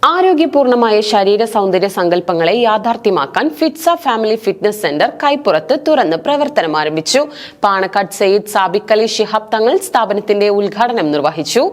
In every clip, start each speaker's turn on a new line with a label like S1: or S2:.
S1: ആരോഗ്യപൂർണമായ ശരീര സൗന്ദര്യ സങ്കല്പങ്ങളെ യാഥാർത്ഥ്യമാക്കാൻ ഫിറ്റ്സ ഫാമിലി ഫിറ്റ്നസ് സെന്റർ കൈപ്പുറത്ത് തുറന്ന് പ്രവർത്തനം ആരംഭിച്ചു. പാണക്കാട് സയ്യിദ് സാബിക് അലി ശിഹാബ് തങ്ങൾ സ്ഥാപനത്തിന്റെ ഉദ്ഘാടനം നിർവഹിച്ചു.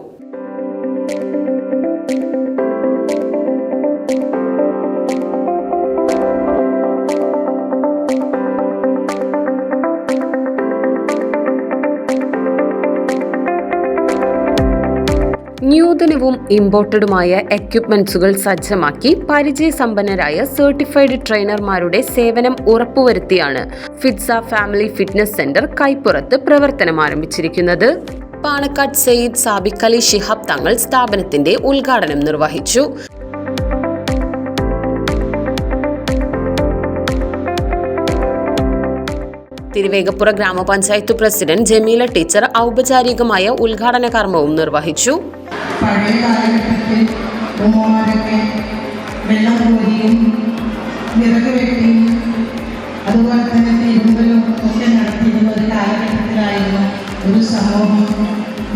S1: നൂതനവും ഇമ്പോർട്ടഡുമായ എക്യുപ്മെന്റ്സുകൾ സജ്ജമാക്കി പരിചയസമ്പന്നരായ സർട്ടിഫൈഡ് ട്രെയിനർമാരുടെ സേവനം ഉറപ്പുവരുത്തിയാണ് ഫിറ്റ്സ ഫാമിലി ഫിറ്റ്നസ് സെന്റർ കൈപ്പുറത്ത് പ്രവർത്തനം ആരംഭിച്ചിരിക്കുന്നത്. പാണക്കാട് സയ്യിദ് സാബിക് അലി ശിഹാബ് തങ്ങൾ സ്ഥാപനത്തിന്റെ ഉദ്ഘാടനം നിർവഹിച്ചു. തിരുവേഗപ്പുറ ഗ്രാമപഞ്ചായത്ത് പ്രസിഡന്റ് ജമീല ടീച്ചർ ഔപചാരികമായ ഉദ്ഘാടന കർമ്മവും നിർവഹിച്ചു.
S2: പഴയ കാലഘട്ടത്തിൽ ഉമ്മമാരൊക്കെ വെള്ളം കോരിയും വിറക് വെട്ടിയും അതുപോലെ തന്നെ തിരുമ്പലും ഒക്കെ നടത്തിയിരുന്ന ഒരു കാലഘട്ടത്തിലായിരുന്നു ഒരു സമൂഹം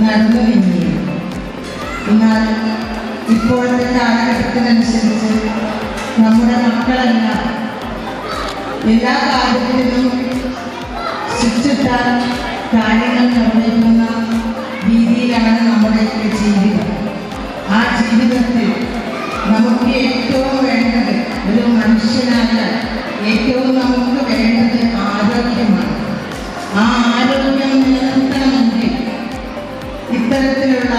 S2: നടന്നു കഴിഞ്ഞിരുന്നത്. എന്നാൽ ഇപ്പോഴത്തെ കാലഘട്ടത്തിനനുസരിച്ച് നമ്മുടെ മക്കളെല്ലാം എല്ലാ കാര്യത്തിലും സ്വിച്ചിട്ടാൽ കാര്യങ്ങൾ നിർവഹിക്കുന്ന രീതിയിലാണ് നമ്മുടെ ജീവിതം. ആ ജീവിതത്തിൽ നമുക്ക് ഏറ്റവും വേണ്ടത് ഒരു മനുഷ്യനായ ഏറ്റവും നമുക്ക് വേണ്ടത് ആരോഗ്യമാണ്. ആ ആരോഗ്യം നിലനിർത്തണമെങ്കിൽ ഇത്തരത്തിലുള്ള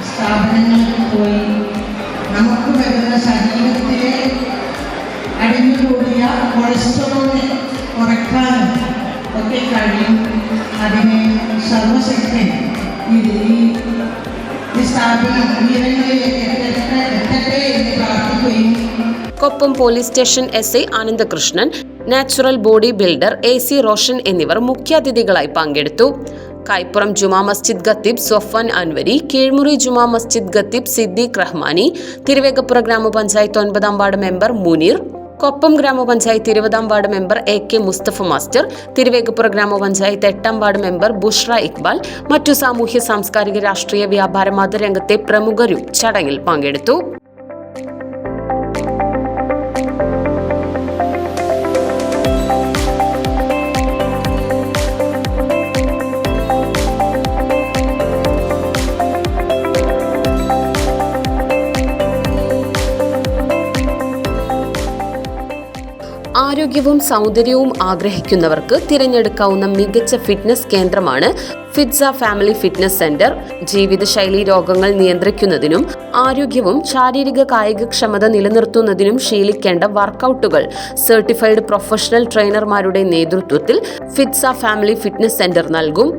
S2: സ്ഥാപനങ്ങൾക്ക് പോയി നമുക്ക് വരുന്ന ശരീരത്തിലെ അടിഞ്ഞുകൂടിയ കൊളസ്ട്രോളിനെ കുറയ്ക്കാനും ഒക്കെ കഴിയും. അതിനെ സർവശക്തൻ
S1: Koppam police station SI Anandakrishnan, natural body builder AC Roshan എന്നിവർ മുഖ്യാതിഥികളായി പങ്കെടുത്തു. കൈപ്പുറം ജുമാ മസ്ജിദ് ഖത്തീബ് സൊഫാൻ അൻവരി, കീഴ്മുറി ജുമാ മസ്ജിദ് ഖത്തീബ് സിദ്ദീഖ് റഹ്മാനി, തിരുവേഗപ്പുറ ഗ്രാമപഞ്ചായത്ത് 9ാം വാർഡ് മെമ്പർ മുനീർ, കൊപ്പം ഗ്രാമപഞ്ചായത്ത് 20ാം ward member AK Musthafa master, Thiruvegappura ഗ്രാമപഞ്ചായത്ത് 8ാം വാർഡ് മെമ്പർ ബുഷ്ര ഇക്ബാൽ, മറ്റു സാമൂഹ്യ സാംസ്കാരിക രാഷ്ട്രീയ വ്യാപാര മതരംഗത്തെ പ്രമുഖരും ചടങ്ങിൽ പങ്കെടുത്തു. ആരോഗ്യവും സൗന്ദര്യവും ആഗ്രഹിക്കുന്നവർക്ക് തിരഞ്ഞെടുക്കാവുന്ന മികച്ച ഫിറ്റ്നസ് കേന്ദ്രമാണ് ഫിറ്റ്സ ഫാമിലി ഫിറ്റ്നസ് സെന്റർ. ജീവിതശൈലി രോഗങ്ങൾ നിയന്ത്രിക്കുന്നതിനും ആരോഗ്യവും ശാരീരിക കായികക്ഷമത നിലനിർത്തുന്നതിനും ശീലിക്കേണ്ട വർക്കൗട്ടുകൾ സർട്ടിഫൈഡ് പ്രൊഫഷണൽ ട്രെയിനർമാരുടെ നേതൃത്വത്തിൽ ഫിറ്റ്സ ഫാമിലി ഫിറ്റ്നസ് സെന്റർ നൽകും.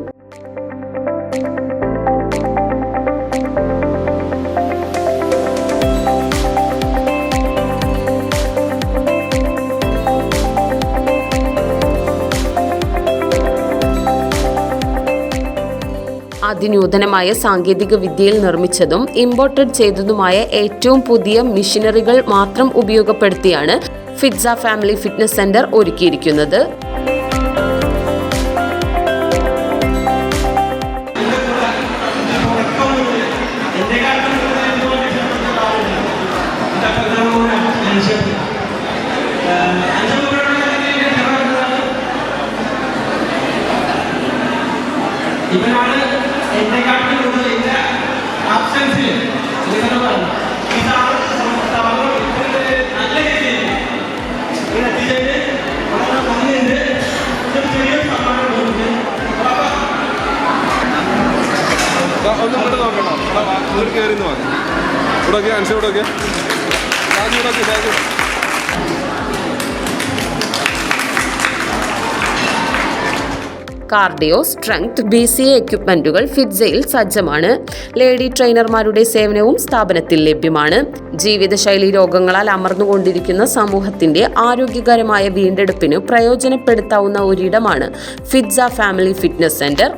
S1: അതിനൂതനമായ സാങ്കേതിക വിദ്യയിൽ നിർമ്മിച്ചതും ഇമ്പോർട്ടഡ് ചെയ്തതുമായ ഏറ്റവും പുതിയ മെഷീനറികൾ മാത്രം ഉപയോഗപ്പെടുത്തിയാണ് ഫിറ്റ്സ ഫാമിലി ഫിറ്റ്നസ് സെന്റർ ഒരുക്കിയിരിക്കുന്നത്.
S3: ഇവനാണ് എന്റെ കാട്ടിൽ കൂടുതൽ എന്റെ ആബ്സെൻസിൽ നല്ല രീതിയിൽ എത്തിച്ചതിന് വളരെ നന്ദിയുണ്ട്. ചെറിയ സമ്മാനം
S4: ഒന്ന് നോക്കണം കയറി ഇവിടെ അനുസരിച്ച് ഇവിടെ
S1: കാർഡിയോ, സ്ട്രെങ്ത്, BCA എക്യുപ്മെന്റുകൾ ഫിറ്റ്സയിൽ സജ്ജമാണ്. ലേഡി ട്രെയിനർമാരുടെ സേവനവും സ്ഥാപനത്തിൽ ലഭ്യമാണ്. ജീവിതശൈലി രോഗങ്ങളാൽ അമർന്നുകൊണ്ടിരിക്കുന്ന സമൂഹത്തിന്റെ ആരോഗ്യകരമായ വീണ്ടെടുപ്പിന് പ്രയോജനപ്പെടുത്താവുന്ന ഒരിടമാണ് ഫിറ്റ്സ ഫാമിലി ഫിറ്റ്നസ് സെന്റർ.